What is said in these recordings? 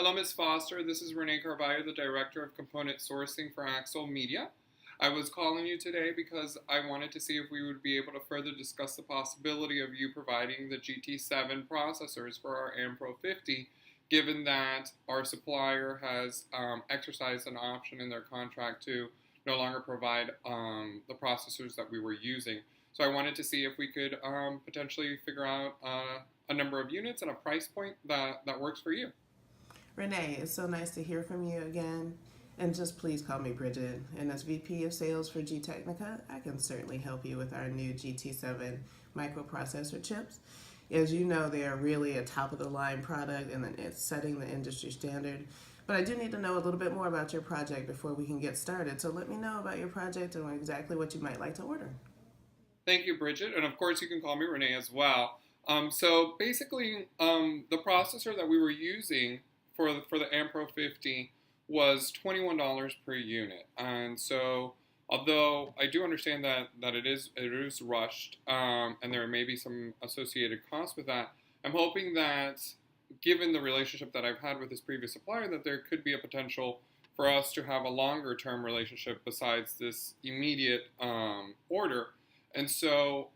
Hello, Ms. Foster. This is Renee Carvalho, the Director of Component Sourcing for Axle Media. I was calling you today because I wanted to see if we would be able to further discuss the possibility of you providing the GT7 processors for our AmPro 50, given that our supplier has exercised an option in their contract to no longer provide the processors that we were using. So I wanted to see if we could potentially figure out a number of units and a price point that works for you. Renee, it's so nice to hear from you again. And just please call me Bridget. And as VP of Sales for GTechnica, I can certainly help you with our new GT7 microprocessor chips. As you know, they are really a top-of-the-line product and it's setting the industry standard. But I do need to know a little bit more about your project before we can get started. So let me know about your project and exactly what you might like to order. Thank you, Bridget. And of course, you can call me Renee as well. So basically, the processor that we were using for the AmPro 50 was $21 per unit. And so, although I do understand that it is rushed, and there may be some associated costs with that, I'm hoping that given the relationship that I've had with this previous supplier, that there could be a potential for us to have a longer term relationship besides this immediate order. And so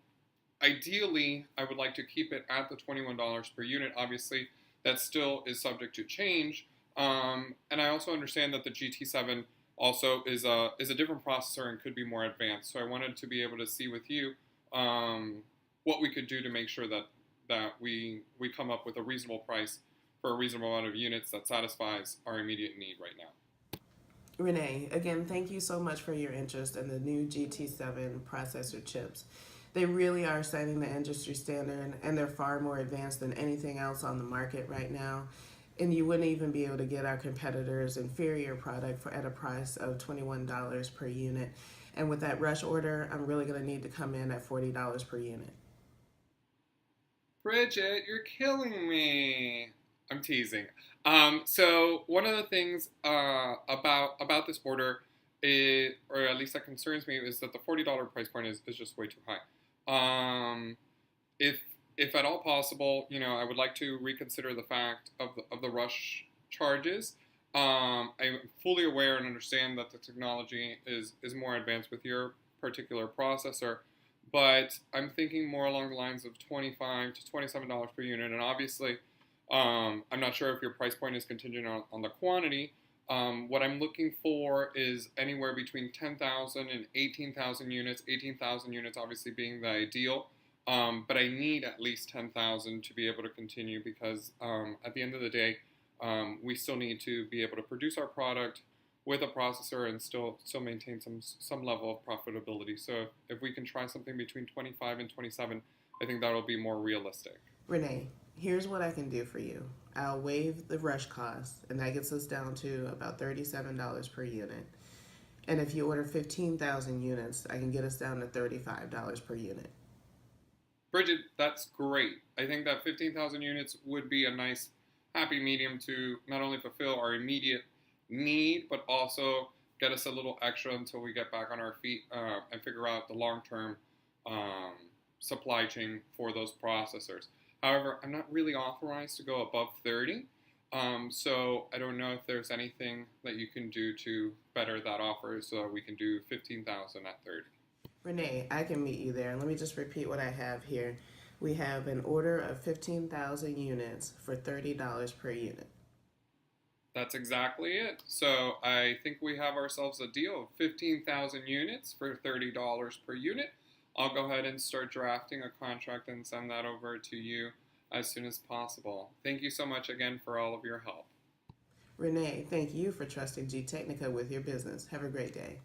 ideally, I would like to keep it at the $21 per unit. Obviously, that still is subject to change. And I also understand that the GT7 also is a different processor and could be more advanced. So I wanted to be able to see with you what we could do to make sure that we come up with a reasonable price for a reasonable amount of units that satisfies our immediate need right now. Renee, again, thank you so much for your interest in the new GT7 processor chips. They really are setting the industry standard, and they're far more advanced than anything else on the market right now. And you wouldn't even be able to get our competitors' inferior product at a price of $21 per unit. And with that rush order, I'm really going to need to come in at $40 per unit. Bridget, you're killing me. I'm teasing. So one of the things about this order, or at least that concerns me, is that the $40 price point is just way too high. If at all possible, I would like to reconsider the fact of the rush charges. I'm fully aware and understand that the technology is more advanced with your particular processor, but I'm thinking more along the lines of $25 to $27 per unit. And obviously, I'm not sure if your price point is contingent on the quantity. What I'm looking for is anywhere between 10,000 and 18,000 units. 18,000 units obviously being the ideal, but I need at least 10,000 to be able to continue because at the end of the day, we still need to be able to produce our product with a processor and still maintain some level of profitability. So if we can try something between 25 and 27, I think that'll be more realistic. Renee, here's what I can do for you. I'll waive the rush cost, and that gets us down to about $37 per unit. And if you order 15,000 units, I can get us down to $35 per unit. Bridget, that's great. I think that 15,000 units would be a nice happy medium to not only fulfill our immediate need, but also get us a little extra until we get back on our feet and figure out the long-term supply chain for those processors. However, I'm not really authorized to go above 30, so I don't know if there's anything that you can do to better that offer so that we can do 15,000 at 30. Renee, I can meet you there. Let me just repeat what I have here. We have an order of 15,000 units for $30 per unit. That's exactly it. So I think we have ourselves a deal of 15,000 units for $30 per unit. I'll go ahead and start drafting a contract and send that over to you as soon as possible. Thank you so much again for all of your help. Renee, thank you for trusting GTechnica with your business. Have a great day.